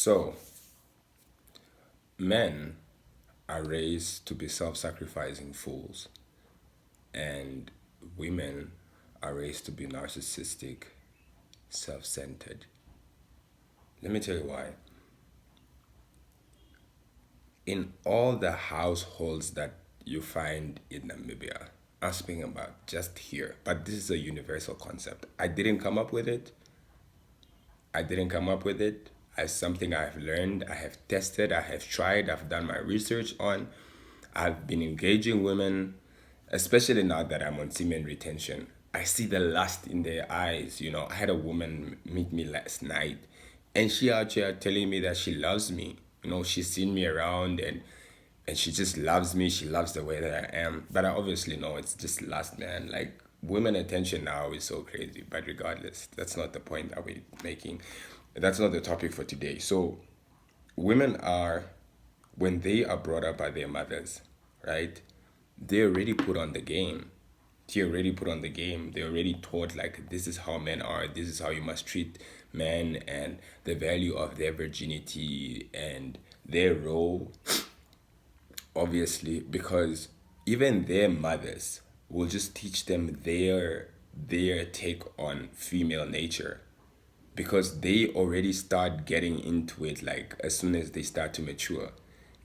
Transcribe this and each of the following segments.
So, men are raised to be self sacrificing fools, and women are raised to be narcissistic, self centered. Let me tell you why. In all the households that you find in Namibia, I'm speaking about just here, but this is a universal concept. I didn't come up with it. I didn't come up with it. As something I've learned, I have tested, I have tried, I've done my research on. I've been engaging women, especially now that I'm on semen retention. I see the lust in their eyes. I had a woman meet me last night, and she out here telling me that she loves me. She's seen me around, and she just loves me. She loves the way that I am. But I obviously know it's just lust, man. Like, women attention now is so crazy. But regardless, that's not the point that we're making. That's not the topic for today. So women are, when they are brought up by their mothers, right? They already put on the game. They already put on the game. They already taught, like, this is how men are. This is how you must treat men, and the value of their virginity and their role, obviously, because even their mothers will just teach them their take on female nature, because they already start getting into it like as soon as they start to mature.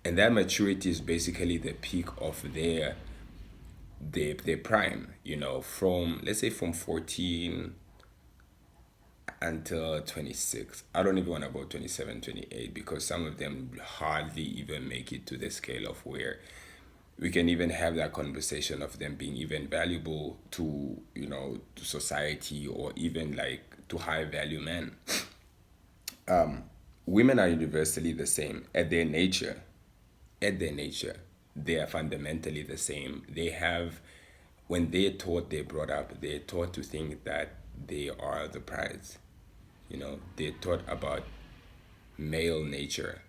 And that maturity is basically the peak of their prime, from, let's say, from 14 until 26. I don't even want to go 27, 28, because some of them hardly even make it to the scale of where we can even have that conversation of them being even valuable to, to society, or even like to high value men. Women are universally the same at their nature. At their nature, they are fundamentally the same. They have, when they're brought up, they're taught to think that they are the prize. They're taught about male nature,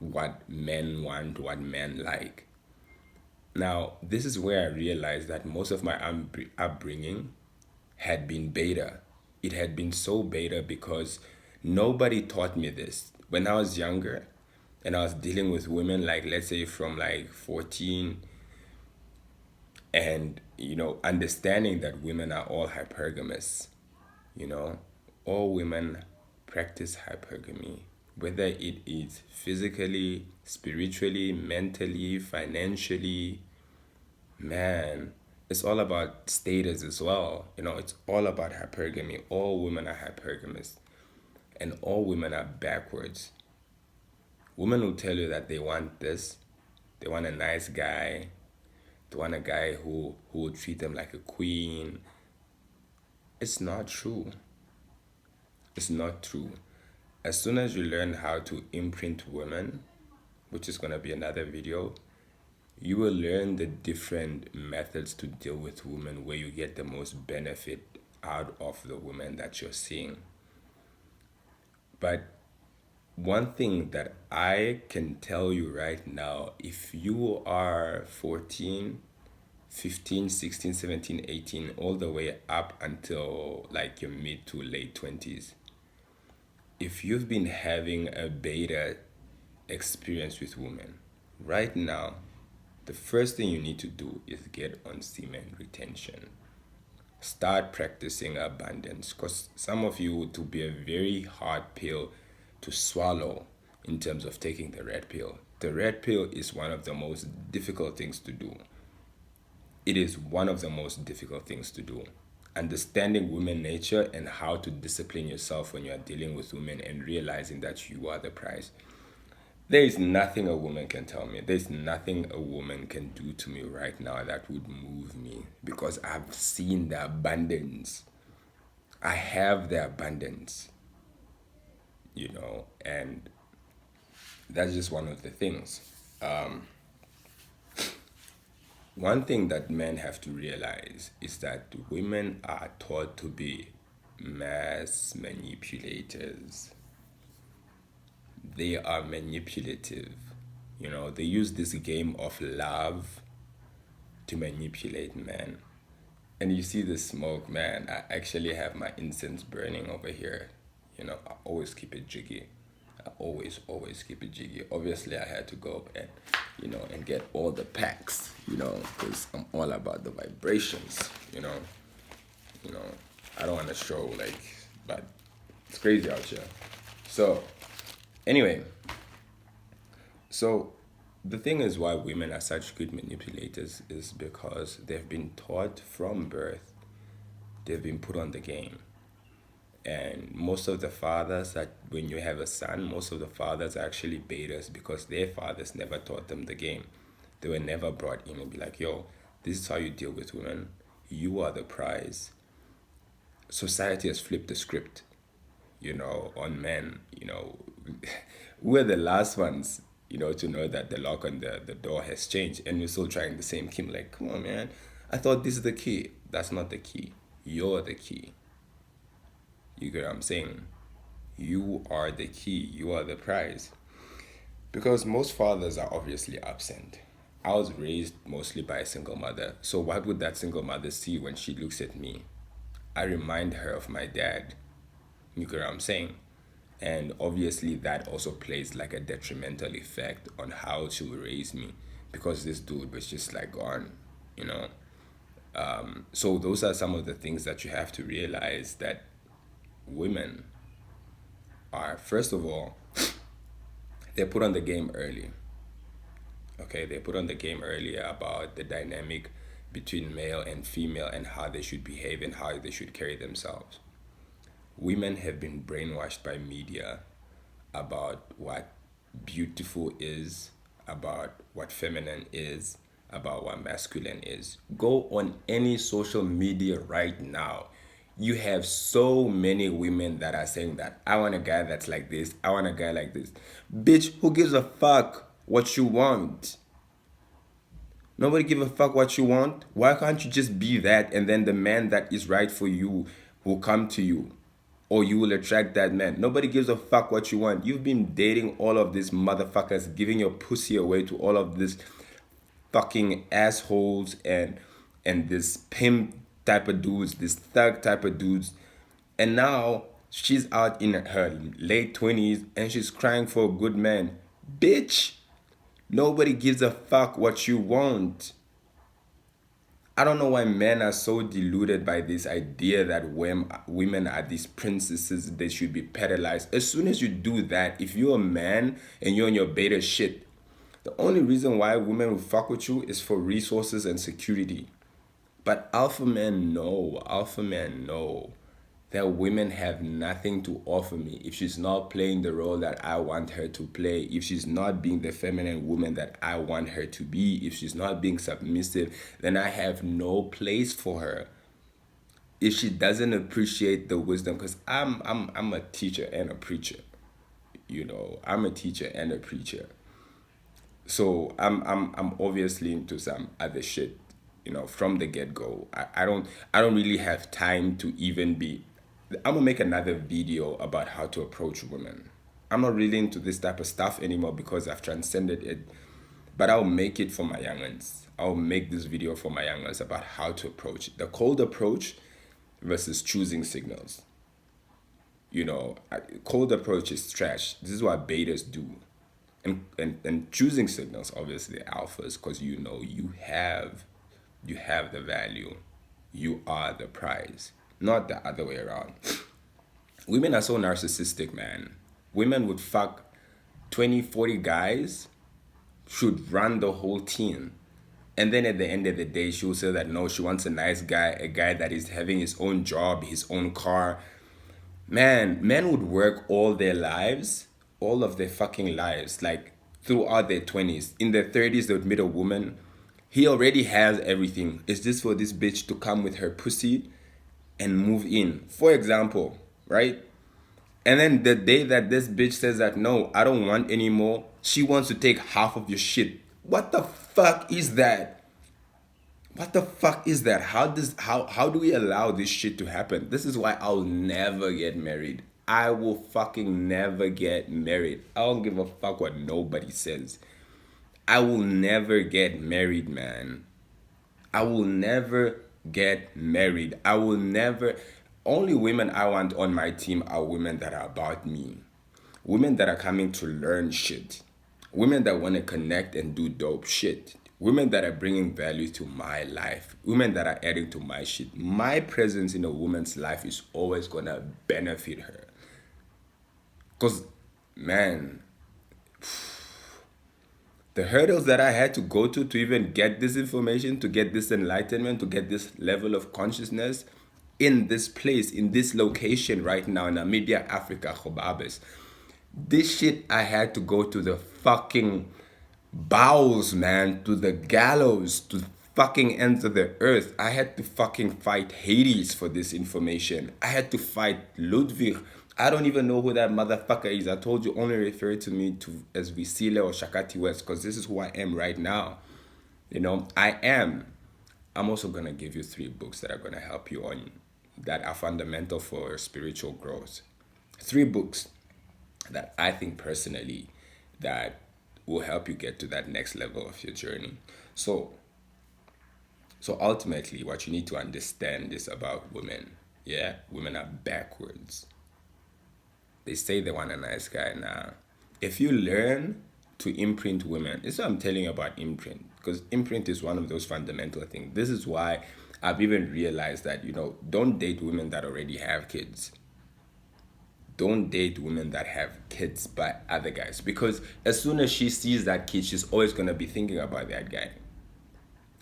what men want, what men like. Now, this is where I realized that most of my upbringing had been beta. It had been so beta because nobody taught me this. When I was younger and I was dealing with women, like, let's say from like 14, and, understanding that women are all hypergamous, you know, all women practice hypergamy, whether it is physically, spiritually, mentally, financially. Man, it's all about status as well. It's all about hypergamy. All women are hypergamous, and all women are backwards. Women will tell you that they want this, they want a nice guy, they want a guy who will treat them like a queen. It's not true. It's not true. As soon as you learn how to imprint women, which is going to be another video, you will learn the different methods to deal with women where you get the most benefit out of the women that you're seeing. But one thing that I can tell you right now, if you are 14, 15, 16, 17, 18, all the way up until like your mid to late 20s, if you've been having a beta experience with women, right now, the first thing you need to do is get on semen retention. Start practicing abundance, because some of you, to be a very hard pill to swallow in terms of taking the red pill. The red pill is one of the most difficult things to do. It is one of the most difficult things to do. Understanding women nature and how to discipline yourself when you are dealing with women, and realizing that you are the prize. There is nothing a woman can tell me. There's nothing a woman can do to me right now that would move me, because I've seen the abundance. I have the abundance, and that's just one of the things. One thing that men have to realize is that women are taught to be mass manipulators. They are manipulative. They use this game of love to manipulate men. And you see the smoke, man. I actually have my incense burning over here. I always keep it jiggy. I always keep it jiggy. Obviously, I had to go and, and get all the packs, because I'm all about the vibrations, you know. I don't want to show like, but it's crazy out here. So, anyway, so the thing is why women are such good manipulators is because they've been taught from birth, they've been put on the game. And most of the fathers that when you have a son, most of the fathers are actually betas because their fathers never taught them the game. They were never brought in and be like, yo, this is how you deal with women. You are the prize. Society has flipped the script, on men, we're the last ones, to know that the lock on the door has changed and we're still trying the same game. Like, come on, man. I thought this is the key. That's not the key. You're the key. You get what I'm saying? You are the key. You are the prize. Because most fathers are obviously absent. I was raised mostly by a single mother. So what would that single mother see when she looks at me? I remind her of my dad. You get what I'm saying? And obviously that also plays like a detrimental effect on how she will raise me because this dude was just like gone, you know. So those are some of the things that you have to realize that women are, first of all, they're put on the game early. Okay, they put on the game earlier about the dynamic between male and female and how they should behave and how they should carry themselves. Women have been brainwashed by media about what beautiful is, about what feminine is, about what masculine is. Go on any social media right now. You have so many women that are saying that I want a guy that's like this, I want a guy like this. Bitch, who gives a fuck what you want? Nobody give a fuck what you want. Why can't you just be that and then the man that is right for you will come to you? Or you will attract that man. Nobody gives a fuck what you want. You've been dating all of these motherfuckers, giving your pussy away to all of these fucking assholes and this pimp type of dudes, this thug type of dudes. And now she's out in her late 20s and she's crying for a good man. Bitch, nobody gives a fuck what you want. I don't know why men are so deluded by this idea that women are these princesses, they should be pedalized. As soon as you do that, if you're a man and you're on your beta shit, the only reason why women will fuck with you is for resources and security. But alpha men know that women have nothing to offer me if she's not playing the role that I want her to play, if she's not being the feminine woman that I want her to be, if she's not being submissive, then I have no place for her. If she doesn't appreciate the wisdom, because I'm a teacher and a preacher, I'm a teacher and a preacher. So I'm obviously into some other shit, from the get go. I don't really have time to even be. I'm gonna make another video about how to approach women. I'm not really into this type of stuff anymore because I've transcended it. But I'll make it for my youngins. I'll make this video for my youngins about how to approach it. The cold approach versus choosing signals. Cold approach is trash. This is what betas do. And choosing signals, obviously alphas, because you have the value. You are the prize, not the other way around. Women are so narcissistic, man. Women would fuck 20, 40 guys, should run the whole team. And then at the end of the day, she will say that no, she wants a nice guy, a guy that is having his own job, his own car. Man, men would work all their lives, all of their fucking lives, like throughout their 20s. In their 30s, they would meet a woman. He already has everything. It's just for this bitch to come with her pussy and move in. For example, right? And then the day that this bitch says that no, I don't want any more, she wants to take half of your shit. What the fuck is that? What the fuck is that? How do we allow this shit to happen? This is why I'll never get married. I will fucking never get married. I don't give a fuck what nobody says. I will never get married, man. I will never get married. I will never. Only women I want on my team are women that are about me. Women that are coming to learn shit. Women that want to connect and do dope shit. Women that are bringing value to my life. Women that are adding to my shit. My presence in a woman's life is always gonna benefit her. Because, man, the hurdles that I had to go to even get this information, to get this enlightenment, to get this level of consciousness in this place, in this location right now in Namibia, Africa, Khobabes. This shit I had to go to the fucking bowels, man, to the gallows, to fucking ends of the earth. I had to fucking fight Hades for this information. I had to fight Ludwig. I don't even know who that motherfucker is. I told you, only refer to me to as Visile or Shakati West, because this is who I am right now. You know, I am. I'm also gonna give you 3 books that are gonna help you on that are fundamental for spiritual growth. 3 books that I think personally that will help you get to that next level of your journey. So ultimately what you need to understand is about women. Yeah, women are backwards. They say they want a nice guy now. If you learn to imprint women, this is what I'm telling you about imprint, because imprint is one of those fundamental things. This is why I've even realized that, don't date women that already have kids. Don't date women that have kids by other guys, because as soon as she sees that kid, she's always going to be thinking about that guy.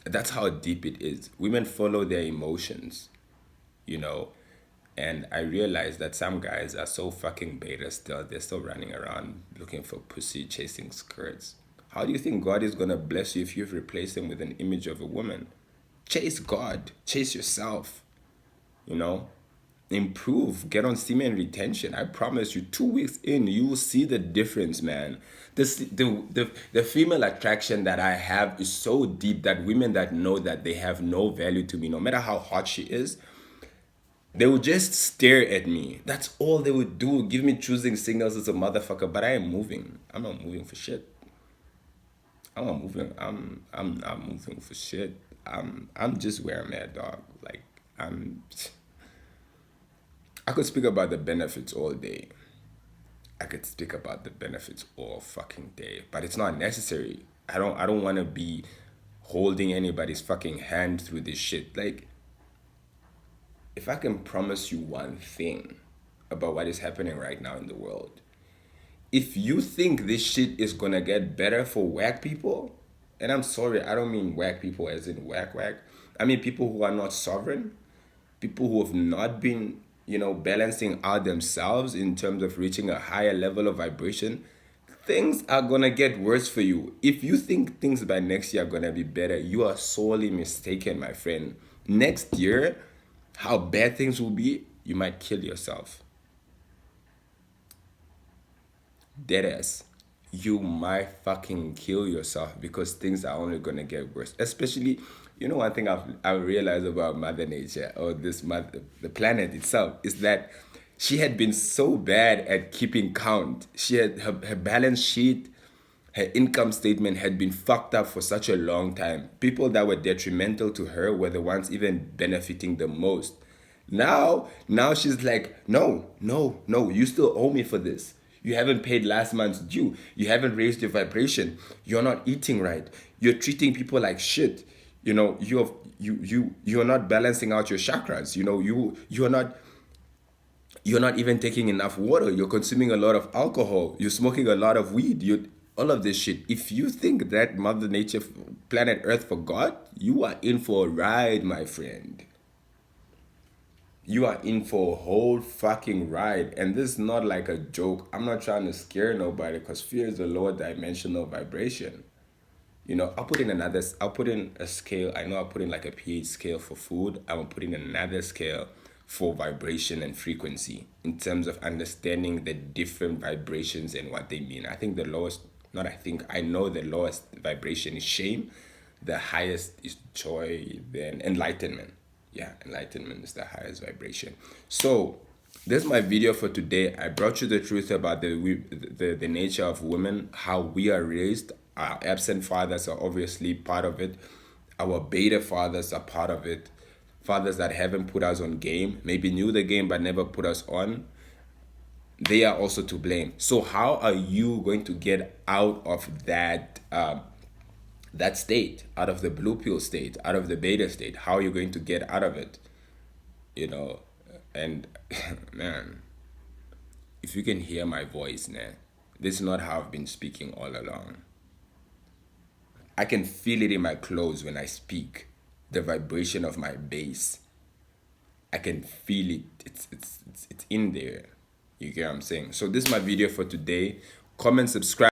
That's how deep it is. Women follow their emotions, and I realized that some guys are so fucking beta still. They're still running around looking for pussy, chasing skirts. How do you think God is going to bless you if you've replaced him with an image of a woman? Chase God. Chase yourself. Improve. Get on semen retention. I promise you, 2 weeks in, you will see the difference, man. The female attraction that I have is so deep that women that know that they have no value to me, no matter how hot she is, they would just stare at me. That's all they would do. Give me choosing signals as a motherfucker. But I am moving. I'm not moving for shit. I'm not moving. I'm not moving for shit. I'm just where I'm at, dog. Like I could speak about the benefits all day. I could speak about the benefits all fucking day. But it's not necessary. I don't wanna be holding anybody's fucking hand through this shit. Like, if I can promise you one thing about what is happening right now in the world, if you think this shit is gonna get better for whack people, and I'm sorry, I don't mean whack people as in whack. I mean people who are not sovereign, people who have not been, balancing out themselves in terms of reaching a higher level of vibration, things are gonna get worse for you. If you think things by next year are gonna be better, you are sorely mistaken, my friend. Next year, how bad things will be, you might kill yourself. Deadass. You might fucking kill yourself because things are only gonna get worse. Especially, one thing I've realized about Mother Nature, or the planet itself, is that she had been so bad at keeping count. She had her balance sheet, her income statement had been fucked up for such a long time. People that were detrimental to her were the ones even benefiting the most. Now she's like, no, you still owe me for this. You haven't paid last month's due. You haven't raised your vibration. You're not eating right. You're treating people like shit. You're not balancing out your chakras. You're not even taking enough water. You're consuming a lot of alcohol. You're smoking a lot of weed. All of this shit. If you think that Mother Nature, planet Earth forgot, you are in for a ride, my friend. You are in for a whole fucking ride. And this is not like a joke. I'm not trying to scare nobody, because fear is a lower dimensional vibration. I'll put in a scale. I know I'll put in like a pH scale for food. I will put in another scale for vibration and frequency, in terms of understanding the different vibrations and what they mean. I know the lowest vibration is shame. The highest is joy, then enlightenment. Yeah, enlightenment is the highest vibration. So this is my video for today. I brought you the truth about the nature of women, how we are raised. Our absent fathers are obviously part of it. Our beta fathers are part of it. Fathers that haven't put us on game, maybe knew the game but never put us on. they are also to blame. So how are you going to get out of that that state, out of the blue pill state, out of the beta state? How are you going to get out of it? You know, and man, if you can hear my voice, nah, this is not how I've been speaking all along. I can feel it in my clothes when I speak, the vibration of my bass. I can feel it. It's in there. You get what I'm saying? So this is my video for today. Comment, subscribe.